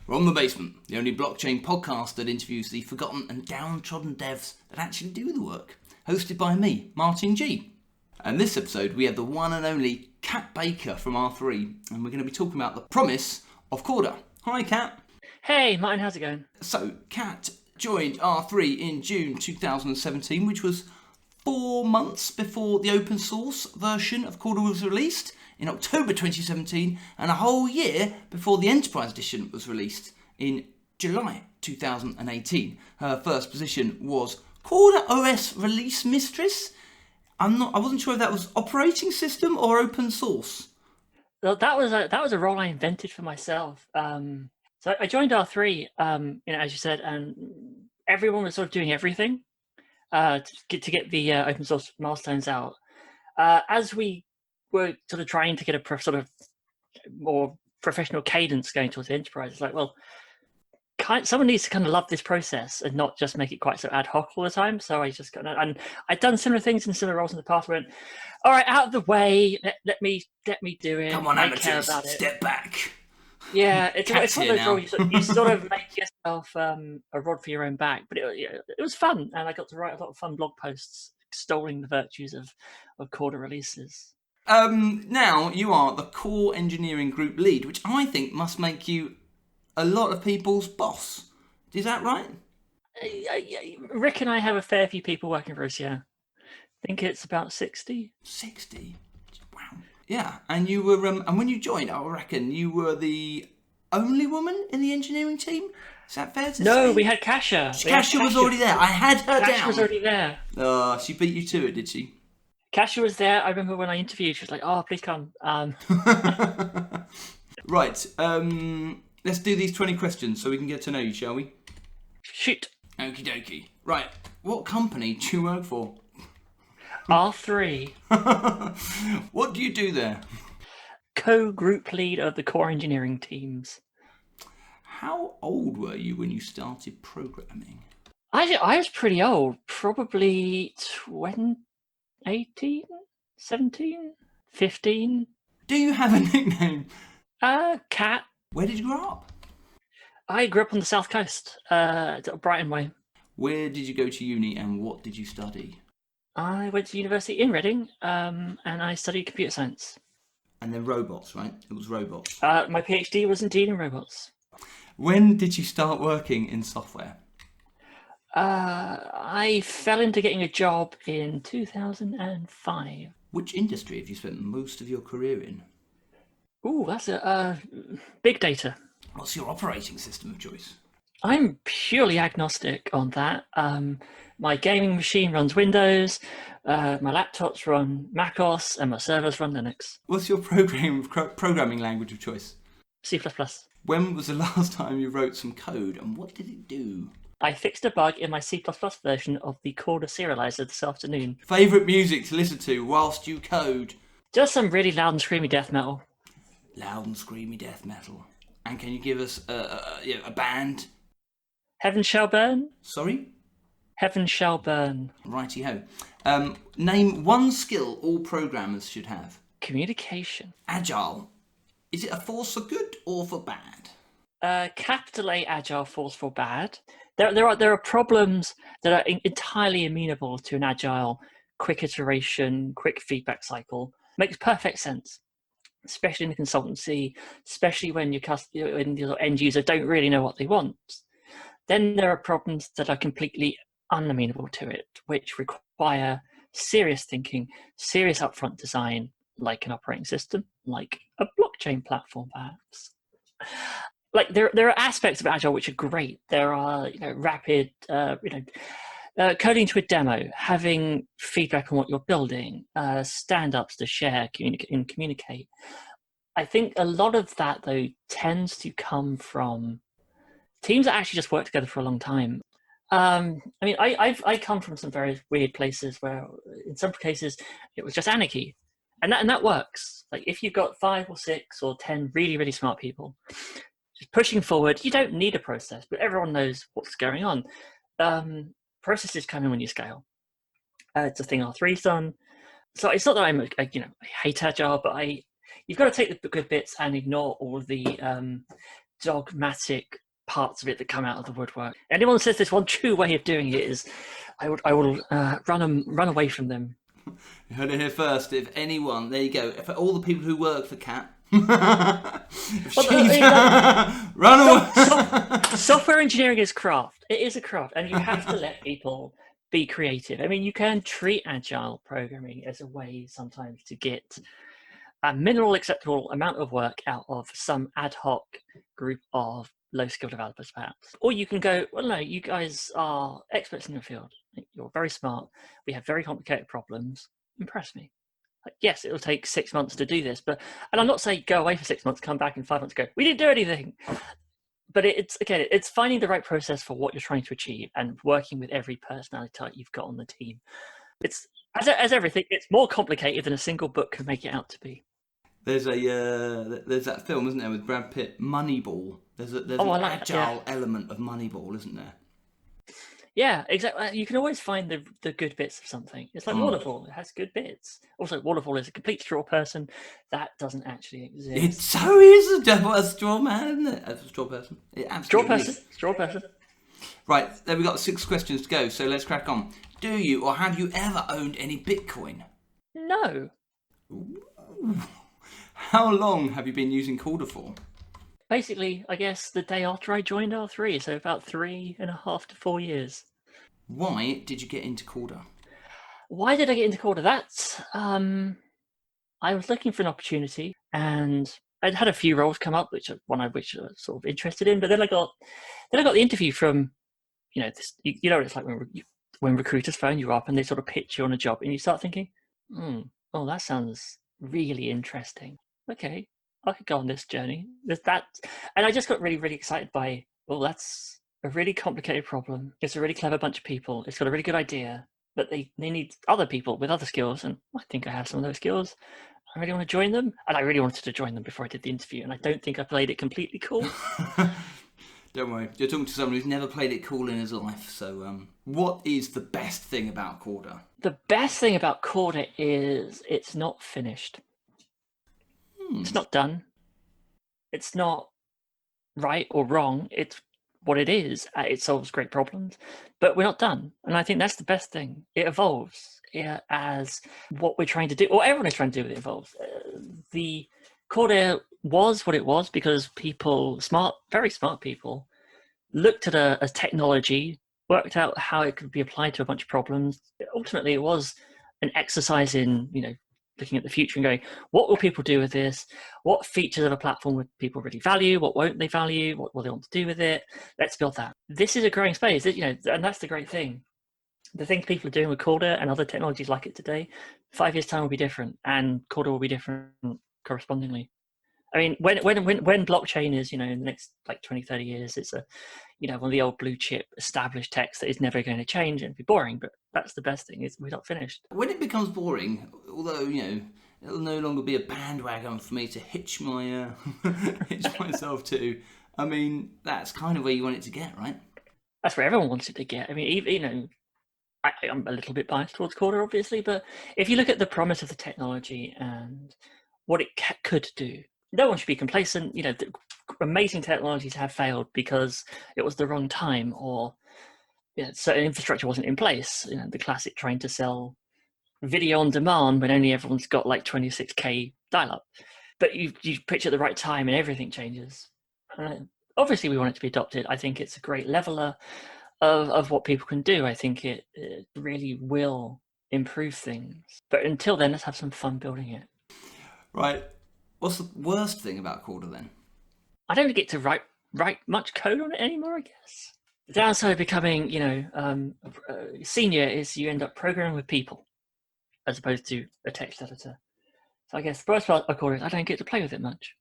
From the Basement, the only blockchain podcast that interviews the forgotten and downtrodden devs that actually do the work. Hosted by me, Martin G. And this episode we have the one and only Kat Baker from R3, and we're going to be talking about the promise of Corda. Hi Kat. Hey Martin, how's it going? So Kat joined R3 in June 2017, which was 4 months before the open source version of Corda was released in October 2017, and a whole year before the Enterprise Edition was released in July 2018. Her first position was Corda OS Release Mistress. I wasn't sure if that was operating system or open source. Well, that was a role I invented for myself. So I joined R3, as you said, and everyone was sort of doing everything to get the open source milestones out. As we were sort of trying to get a sort of more professional cadence going towards the enterprise, it's like, well, someone needs to kind of love this process and not just make it quite so ad hoc all the time. So I just and I'd done similar things in similar roles in the past. Went, all right, out of the way, let me do it. Come on, amateurs, care about it. Step back. Yeah, it's one of those roles you sort of make yourself a rod for your own back. But it was fun, and I got to write a lot of fun blog posts extolling the virtues of Corda releases. Now you are the core engineering group lead, which I think must make you a lot of people's boss. Is that right? Rick and I have a fair few people working for us, yeah. I think it's about 60. 60? Wow. Yeah, and you were, and when you joined, I reckon you were the only woman in the engineering team? Is that fair to say? No, we had Kasia. Kasia was already there. I had her down. Kasia was already there. She beat you to it, did she? Kasia was there. I remember when I interviewed, she was like, oh, please come. Right, let's do these 20 questions so we can get to know you, shall we? Shoot. Okie dokie. Right, what company do you work for? R3. What do you do there? Co-group lead of the core engineering teams. How old were you when you started programming? I was pretty old, probably 18, 17, 15. Do you have a nickname? Cat. Where did you grow up? I grew up on the south coast, Brighton way. Where did you go to uni and what did you study? I went to university in Reading, and I studied computer science. And then robots, right? It was robots. My PhD was indeed in robots. When did you start working in software? I fell into getting a job in 2005. Which industry have you spent most of your career in? Ooh, that's a big data. What's your operating system of choice? I'm purely agnostic on that. My gaming machine runs Windows, my laptops run macOS, and my servers run Linux. What's your programming language of choice? C++. When was the last time you wrote some code and what did it do? I fixed a bug in my C++ version of the Corda serializer this afternoon. Favourite music to listen to whilst you code? Just some really loud and screamy death metal. Loud and screamy death metal. And can you give us a band? Heaven Shall Burn? Sorry? Heaven Shall Burn. Righty-ho. Name one skill all programmers should have. Communication. Agile. Is it a force for good or for bad? Capital A Agile, force for bad. There are problems that are entirely amenable to an Agile, quick iteration, quick feedback cycle. Makes perfect sense, especially in the consultancy, especially when your end user don't really know what they want. Then there are problems that are completely unamenable to it, which require serious thinking, serious upfront design, like an operating system, like a blockchain platform, perhaps. Like there are aspects of Agile which are great. There are rapid, coding to a demo, having feedback on what you're building, stand-ups to share, communicate. I think a lot of that though tends to come from teams that actually just work together for a long time. I come from some very weird places where, in some cases, it was just anarchy, and that works. Like if you've got 5 or 6 or 10 really really smart people just pushing forward, you don't need a process, but everyone knows what's going on. Processes come in when you scale. It's a thing R3's done. So it's not that I hate Agile, but you've got to take the good bits and ignore all the dogmatic parts of it that come out of the woodwork. Anyone says there's one true way of doing it is, I will run away from them. You heard it here first. If anyone, there you go. For all the people who work for Kat, run away. Software engineering is craft. It is a craft, and you have to let people be creative. I mean, you can treat agile programming as a way sometimes to get a minimal acceptable amount of work out of some ad hoc group of low-skill developers, perhaps. Or you can go, well, no, you guys are experts in your field. You're very smart. We have very complicated problems. Impress me. Like, yes, it'll take 6 months to do this, and I'm not saying go away for 6 months, come back in 5 months, go, we didn't do anything. But it's finding the right process for what you're trying to achieve and working with every personality type you've got on the team. It's as everything, it's more complicated than a single book can make it out to be. There's that film, isn't there, with Brad Pitt, Moneyball. There's an agile element of Moneyball, isn't there? Yeah, exactly. You can always find the good bits of something. It's like Waterfall; it has good bits. Also, Waterfall is a complete straw person that doesn't actually exist. It so is a straw man, isn't it? A straw person. It absolutely is. Straw person. Right, then we've got 6 questions to go, so let's crack on. Do you or have you ever owned any Bitcoin? No. Ooh. How long have you been using Corda for? Basically, I guess the day after I joined R3, so about 3.5 to 4 years. Why did you get into Corda? Why did I get into Corda? That's I was looking for an opportunity, and I'd had a few roles come up, which I was sort of interested in. But then I got the interview from, this. You know what it's like when recruiters phone you up and they sort of pitch you on a job, and you start thinking, oh, that sounds really interesting. Okay, I could go on this journey. There's that, and I just got really, really excited by. Well, that's a really complicated problem. It's a really clever bunch of people. It's got a really good idea, but they need other people with other skills, and I think I have some of those skills. I really want to join them, and I really wanted to join them before I did the interview, and I don't think I played it completely cool. Don't worry, you're talking to someone who's never played it cool in his life. So, what is the best thing about Corda? The best thing about Corda is it's not finished. It's not done. It's not right or wrong. It's what it is. It solves great problems, but we're not done. And I think that's the best thing. It evolves as what we're trying to do, or everyone is trying to do. It evolves. The Corda was what it was because people, very smart people, looked at a technology, worked out how it could be applied to a bunch of problems. Ultimately, it was an exercise in, looking at the future and going, what will people do with this? What features of a platform would people really value? What won't they value? What will they want to do with it? Let's build that. This is a growing space, and that's the great thing. The things people are doing with Corda and other technologies like it today, 5 years' time will be different, and Corda will be different correspondingly. I mean, when blockchain is, in the next 20, 30 years, it's one of the old blue chip established techs that is never going to change and be boring. But that's the best thing, is we're not finished. When it becomes boring, although, it'll no longer be a bandwagon for me to hitch myself to. I mean, that's kind of where you want it to get, right? That's where everyone wants it to get. I mean, even, I'm a little bit biased towards Corda, obviously, but if you look at the promise of the technology and what it could do, no one should be complacent. Amazing technologies have failed because it was the wrong time, or certain infrastructure wasn't in place. The classic trying to sell video on demand when only everyone's got 26K dial-up. But you pitch at the right time and everything changes. Obviously, we want it to be adopted. I think it's a great leveler of what people can do. I think it really will improve things. But until then, let's have some fun building it. Right. What's the worst thing about Corda then? I don't get to write much code on it anymore, I guess. The downside of becoming, senior is you end up programming with people as opposed to a text editor. So I guess the worst part of Corda is I don't get to play with it much.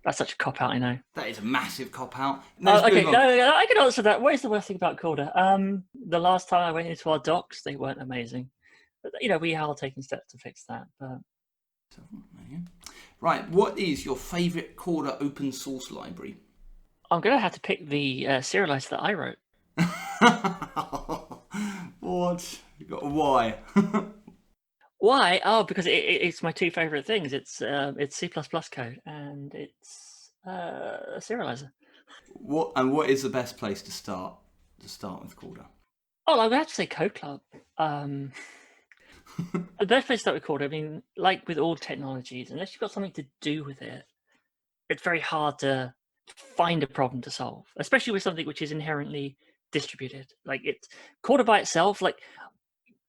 That's such a cop-out, I know. That is a massive cop-out. Okay, no, I can answer that. What is the worst thing about Corda? The last time I went into our docs, they weren't amazing. But, we are taking steps to fix that. But... Right, what is your favourite Corda open source library? I'm going to have to pick the serializer that I wrote. What? You got a why? Why? Oh, because it's my two favourite things. It's C++ code and it's a serializer. What is the best place to start with Corda? Oh, I would have to say Code Club. The best place to start with Corda, I mean, like with all technologies, unless you've got something to do with it, it's very hard to find a problem to solve, especially with something which is inherently distributed. Like it's Corda by itself, like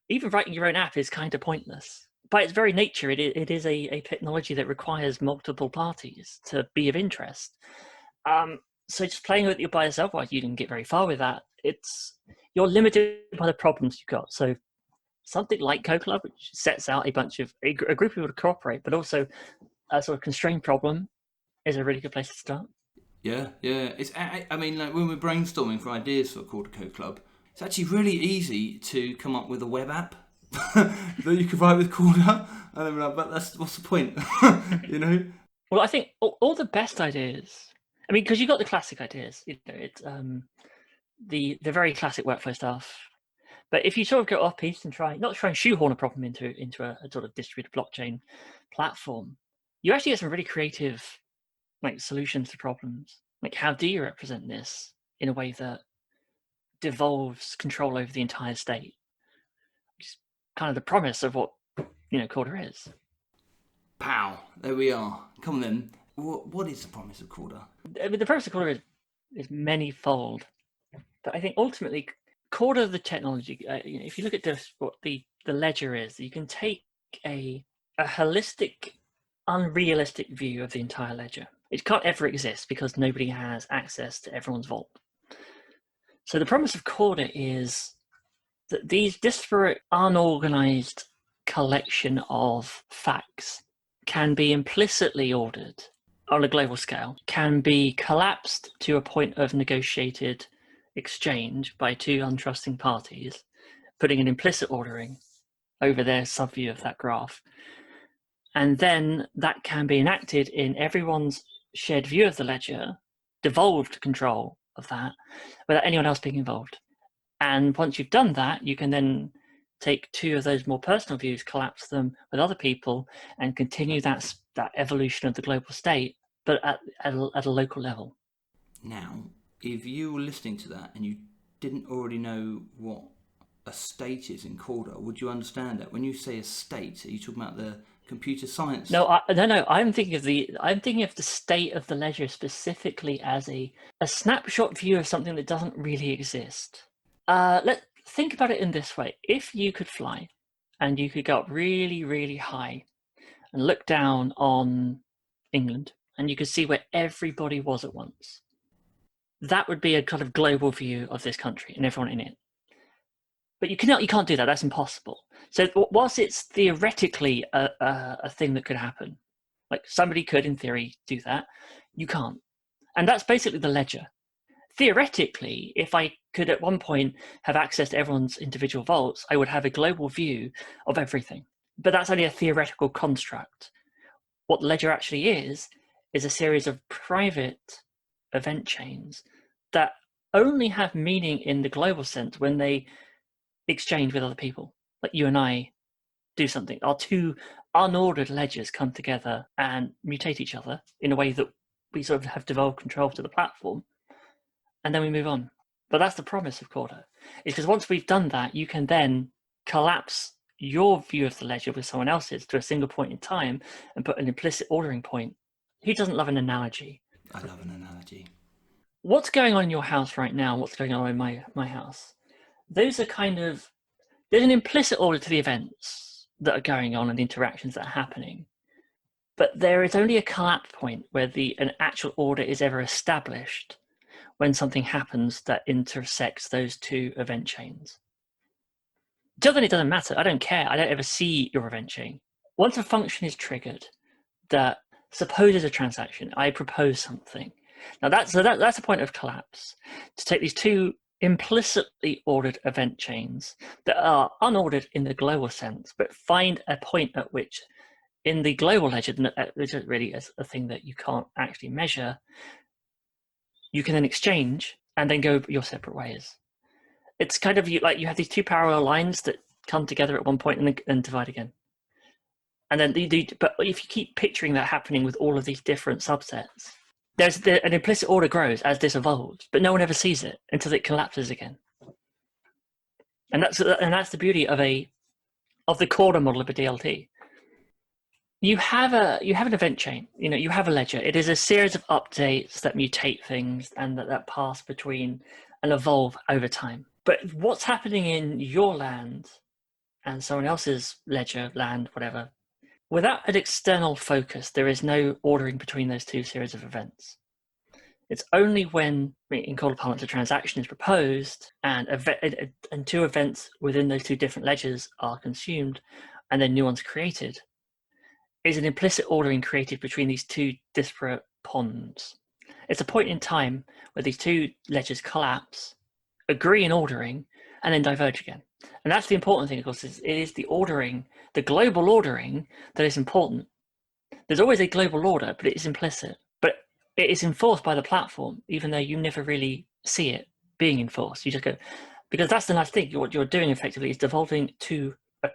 even writing your own app is kind of pointless. By its very nature, it is a technology that requires multiple parties to be of interest. So just playing with it by yourself, well, you didn't get very far with that. You're limited by the problems you've got. So something like Code Club, which sets out a group of people to cooperate, but also a sort of constrained problem, is a really good place to start. Yeah. I mean, like when we're brainstorming for ideas for Corda Code Club, it's actually really easy to come up with a web app that you could write with Corda. And I'm like, but what's the point? You know? Well, I think all the best ideas. I mean, because you got the classic ideas. It's the very classic workflow stuff. But if you sort of go off piece and try and shoehorn a problem into a sort of distributed blockchain platform, you actually get some really creative like solutions to problems. Like, how do you represent this in a way that devolves control over the entire state? Which is kind of the promise of what Corda is. Pow! There we are. Come on then. What is the promise of Corda? I mean, the promise of Corda is many-fold, but I think ultimately Corda, the technology. If you look at what the ledger is, you can take a holistic, unrealistic view of the entire ledger. It can't ever exist because nobody has access to everyone's vault. So the promise of Corda is that these disparate, unorganized collection of facts can be implicitly ordered on a global scale, can be collapsed to a point of negotiated exchange by two untrusting parties, putting an implicit ordering over their subview of that graph. And then that can be enacted in everyone's shared view of the ledger, devolved control of that, without anyone else being involved. And once you've done that, you can then take two of those more personal views, collapse them with other people, and continue that evolution of the global state, but at a local level. Now, if you were listening to that and you didn't already know what a state is in Corda, would you understand that? When you say a state, are you talking about the computer science? No. I'm thinking of the state of the ledger specifically as a snapshot view of something that doesn't really exist. Let's think about it in this way. If you could fly and you could go up really, really high and look down on England and you could see where everybody was at once, that would be a kind of global view of this country and everyone in it. But you can't do that. That's impossible. So whilst it's theoretically a thing that could happen, like somebody could in theory do that, you can't. And that's basically the ledger. Theoretically, if I could at one point have access to everyone's individual vaults, I would have a global view of everything. But that's only a theoretical construct. What the ledger actually is a series of private event chains that only have meaning in the global sense when they exchange with other people. Like you and I do something. Our two unordered ledgers come together and mutate each other in a way that we sort of have devolved control to the platform. And then we move on. But that's the promise of Corda. Is because once we've done that, you can then collapse your view of the ledger with someone else's to a single point in time and put an implicit ordering point. Who doesn't love an analogy? I love an analogy. What's going on in your house right now? What's going on in my house? Those are there's an implicit order to the events that are going on and the interactions that are happening. But there is only a collapse point where an actual order is ever established when something happens that intersects those two event chains. Until then, it doesn't matter. I don't care. I don't ever see your event chain. Once a function is triggered that supposes a transaction, I propose something. Now that's a point of collapse. To take these two implicitly ordered event chains that are unordered in the global sense, but find a point at which in the global ledger, which is really a thing that you can't actually measure, you can then exchange and then go your separate ways. It's kind of like you have these two parallel lines that come together at one point and divide again. And then but if you keep picturing that happening with all of these different subsets, an implicit order grows as this evolves, but no one ever sees it until it collapses again. And that's the beauty of the Corda model of a DLT. You have an event chain. You have a ledger. It is a series of updates that mutate things and that pass between and evolve over time. But what's happening in your land and someone else's ledger, land, whatever, without an external focus, there is no ordering between those two series of events. It's only when, in Corda parlance, a transaction is proposed and two events within those two different ledgers are consumed and then new ones created, is an implicit ordering created between these two disparate ponds. It's a point in time where these two ledgers collapse, agree in ordering, and then diverge again. And that's the important thing, of course, it is the ordering, the global ordering, that is important. There's always a global order, but it is implicit. But it is enforced by the platform, even though you never really see it being enforced. You just go, because that's the nice thing. What you're doing effectively is devolving to a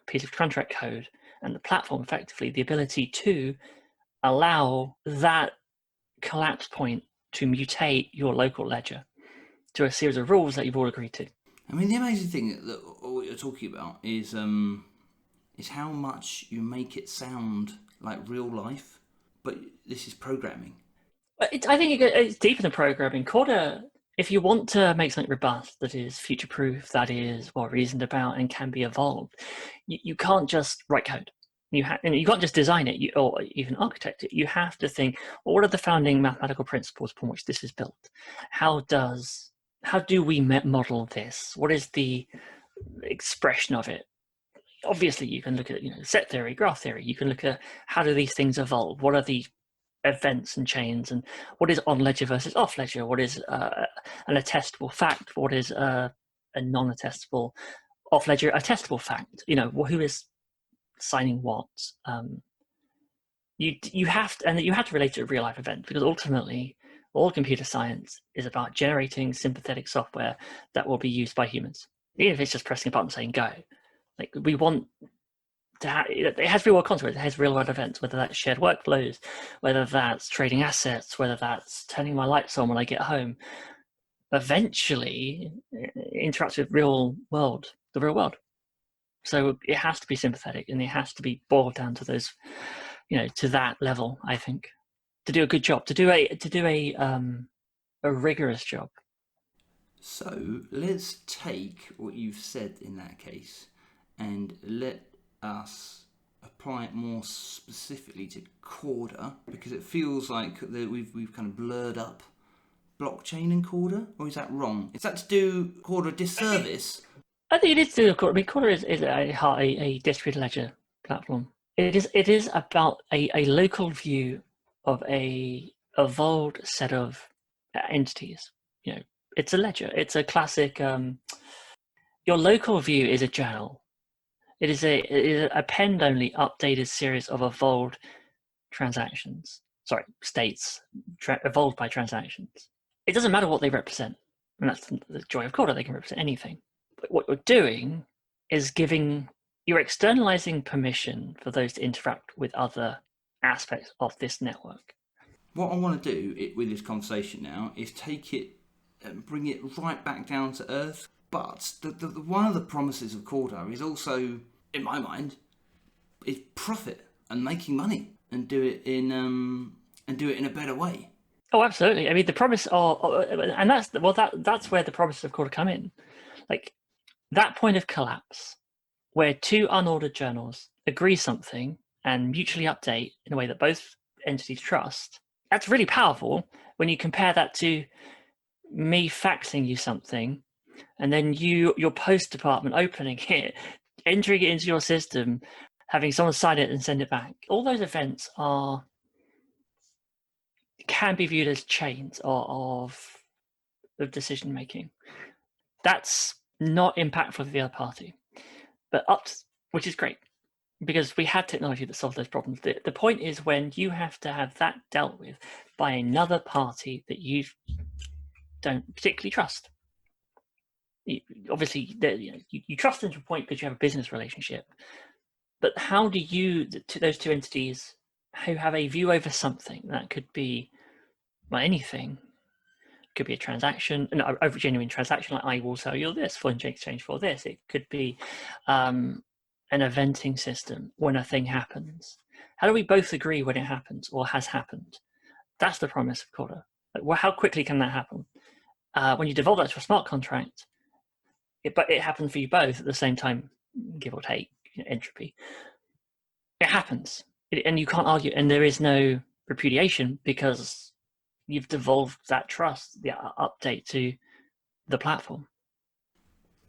piece of contract code, and the platform effectively the ability to allow that collapse point to mutate your local ledger to a series of rules that you've all agreed to. I mean, the amazing thing that what you're talking about is how much you make it sound like real life, but this is programming. I think it's deeper than programming. Corda, if you want to make something robust that is future-proof, that is well reasoned about and can be evolved, you can't just write code. And you can't just design it or even architect it. You have to think, well, what are the founding mathematical principles upon which this is built? How do we model this? What is the expression of it? Obviously, you can look at set theory, graph theory. You can look at how do these things evolve? What are the events and chains, and what is on ledger versus off ledger? What is an attestable fact? What is a non-attestable off ledger attestable fact? Who is signing what? You have to relate to a real life event, because ultimately all computer science is about generating sympathetic software that will be used by humans, even if it's just pressing a button saying go. Like, we want to have it has real world consequences. It has real world events, whether that's shared workflows, whether that's trading assets, whether that's turning my lights on when I get home. Eventually interacts with the real world. So it has to be sympathetic, and it has to be boiled down to those, to that level, I think, to do a good job, to do a rigorous job. So let's take what you've said in that case and let us apply it more specifically to Corda, because it feels like we've kind of blurred up blockchain and Corda, or is that wrong? Is that to do Corda a disservice? I think it is to do Corda. I mean, Corda is a distributed ledger platform. It is about a local view of a evolved set of entities. It's a ledger. It's a classic. Your local view is a journal. It is a append-only updated series of evolved transactions. Sorry, states evolved by transactions. It doesn't matter what they represent, and that's the joy of Corda. They can represent anything. But what you're doing is you're externalizing permission for those to interact with other aspects of this network. What I want to do with this conversation now is take it and bring it right back down to earth. But the one of the promises of Corda is also, in my mind, is profit and making money, and do it in a better way. Oh, absolutely. I mean, the promise and that's where the promises of Corda come in. Like, that point of collapse, where two unordered journals agree something and mutually update in a way that both entities trust, that's really powerful when you compare that to me faxing you something, and then your post department opening it, entering it into your system, having someone sign it and send it back. All those events can be viewed as chains of decision making. That's not impactful for the other party, but which is great, because we have technology that solves those problems. The point is when you have to have that dealt with by another party that you don't particularly trust. Obviously, you trust them to a point because you have a business relationship. But how do those two entities who have a view over something, that could be anything. It could be a transaction, a genuine transaction, like I will sell you this for in exchange for this. It could be an eventing system when a thing happens. How do we both agree when it happens or has happened? That's the promise of Corda. Like, well, how quickly can that happen? When you devolve that to a smart contract, but it happens for you both at the same time, give or take, entropy. It happens, and you can't argue, and there is no repudiation because you've devolved that trust, the update to the platform.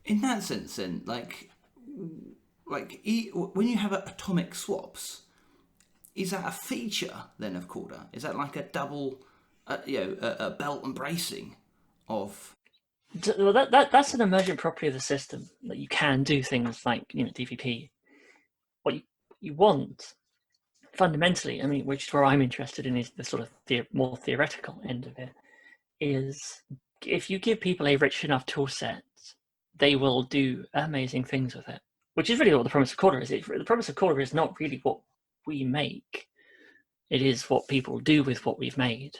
In that sense, then, when you have atomic swaps, is that a feature then of Corda? Is that like a double, a belt and bracing of? Well, that's an emergent property of the system, that you can do things like DVP. What you want fundamentally, I mean, which is where I'm interested in, is the sort of more theoretical end of it, is if you give people a rich enough tool set, they will do amazing things with it, which is really what the promise of Corda is. The promise of Corda is not really what we make. It is what people do with what we've made.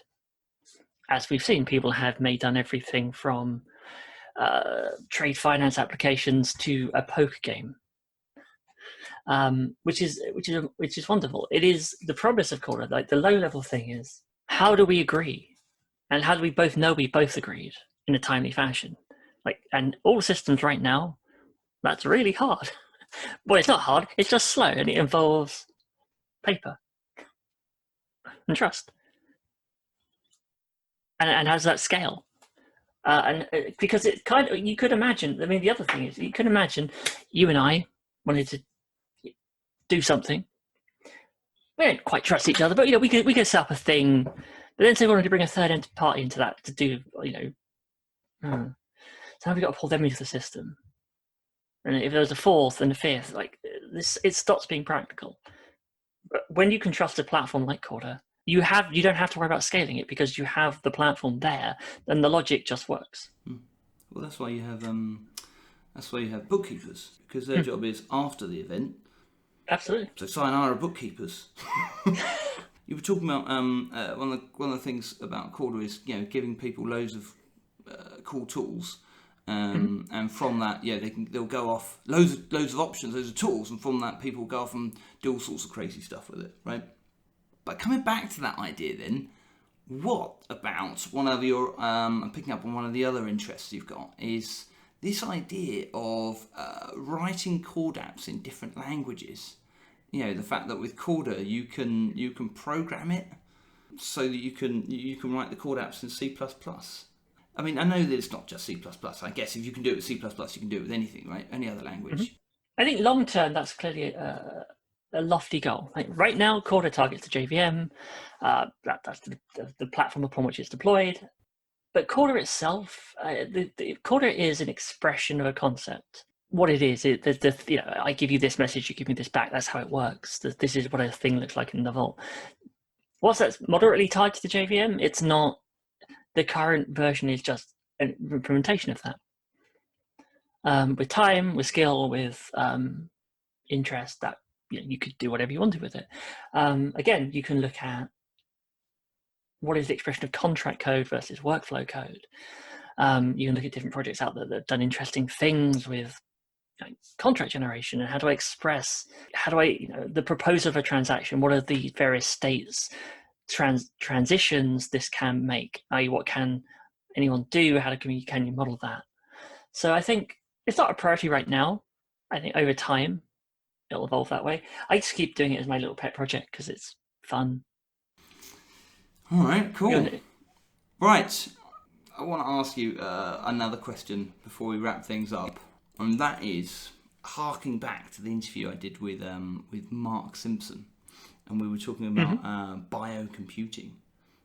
As we've seen, people have done everything from trade finance applications to a poker game, which is wonderful. It is the promise of Corda. Like, the low level thing is, how do we agree, and how do we both know we both agreed in a timely fashion? Like, and all systems right now, that's really hard. Well, it's not hard, it's just slow, and it involves paper and trust. And how does that scale? Because it kind of, you could imagine, I mean, the other thing is, you could imagine you and I wanted to do something. We don't quite trust each other, but we could set up a thing. But then say we wanted to bring a third party into that to do, so now we've got to pull them into the system. And if there's a fourth and a fifth, like this, it stops being practical. But when you can trust a platform like Corda, you don't have to worry about scaling it, because you have the platform there, and the logic just works. Well, that's why you have bookkeepers, because their job is after the event. Absolutely. So sayonara bookkeepers. You were talking about one of the things about Corda is giving people loads of cool tools, and from that they'll go off loads of options, loads of tools, and from that people go off and do all sorts of crazy stuff with it, right? But coming back to that idea, then, what about one of your picking up on one of the other interests you've got is this idea of writing Chord apps in different languages. The fact that with Corda you can program it so that you can write the Chord apps in C++. I mean, I know that it's not just C++. I guess if you can do it with C++, you can do it with anything, right? Any other language. Mm-hmm. I think long term, that's clearly a lofty goal. Like right now, Corda targets the JVM. That's the platform upon which it's deployed. But Corda itself, Corda is an expression of a concept. What it is, I give you this message, you give me this back. That's how it works. This is what a thing looks like in the vault. Whilst that's moderately tied to the JVM, it's not. The current version is just an implementation of that. With time, with skill, with interest, that you could do whatever you wanted with it. Again, you can look at what is the expression of contract code versus workflow code. You can look at different projects out there that have done interesting things with contract generation, and how do I the proposal of a transaction, what are the various states, transitions this can make, i.e. what can anyone do, can you model that? So I think it's not a priority right now. I think over time it'll evolve that way. I just keep doing it as my little pet project because it's fun. All right, cool. Right, I want to ask you another question before we wrap things up, and that is harking back to the interview I did with Mark Simpson, and we were talking about biocomputing,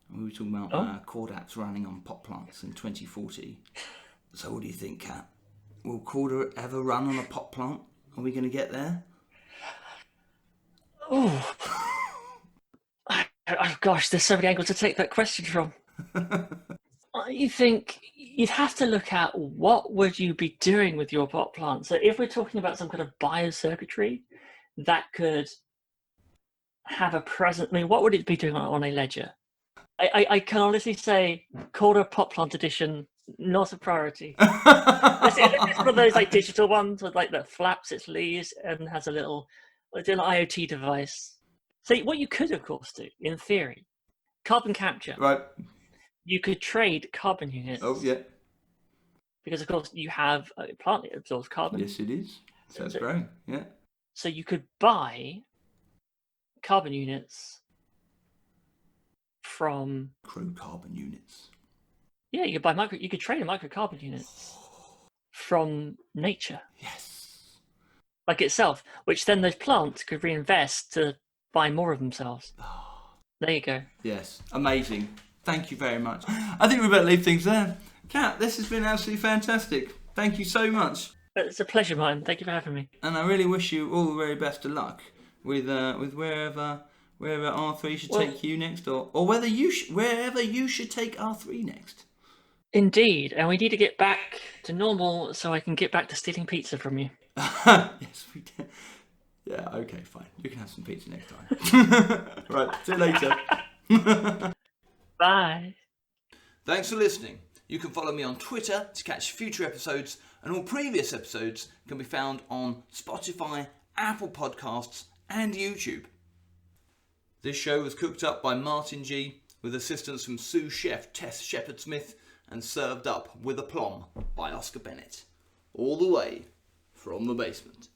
and we were talking about Chord apps running on pot plants in 2040. So what do you think, Kat? Will Corda ever run on a pot plant? Are we going to get there? Oh, gosh, there's so many angles to take that question from. I think you'd have to look at what would you be doing with your pot plant. So if we're talking about some kind of biocircuitry that could have a present, I mean, what would it be doing on a ledger? I can honestly say, Corda Pop Plant Edition, not a priority. It's one of those like digital ones with like that flaps its leaves and has a little IoT device. So what you could, of course, do in theory, carbon capture. Right. You could trade carbon units. Oh, yeah. Because of course you have a plant that absorbs carbon. Yes, it is. So it's growing. Yeah. So you could buy carbon units from Grow carbon units. Yeah, you could trade microcarbon units from nature. Yes. Like itself, which then those plants could reinvest to buy more of themselves. There you go. Yes. Amazing. Thank you very much. I think we better leave things there. Kat, this has been absolutely fantastic. Thank you so much. It's a pleasure, mine. Thank you for having me. And I really wish you all the very best of luck with wherever R3 should take you next, or wherever you should take R3 next. Indeed, and we need to get back to normal so I can get back to stealing pizza from you. Yes, we can. Yeah, okay, fine. You can have some pizza next time. Right, see you later. Bye. Thanks for listening. You can follow me on Twitter to catch future episodes, and all previous episodes can be found on Spotify, Apple Podcasts, and YouTube. This show was cooked up by Martin G, with assistance from sous chef Tess Shepherd-Smith, and served up with aplomb by Oscar Bennett. All the way from the basement.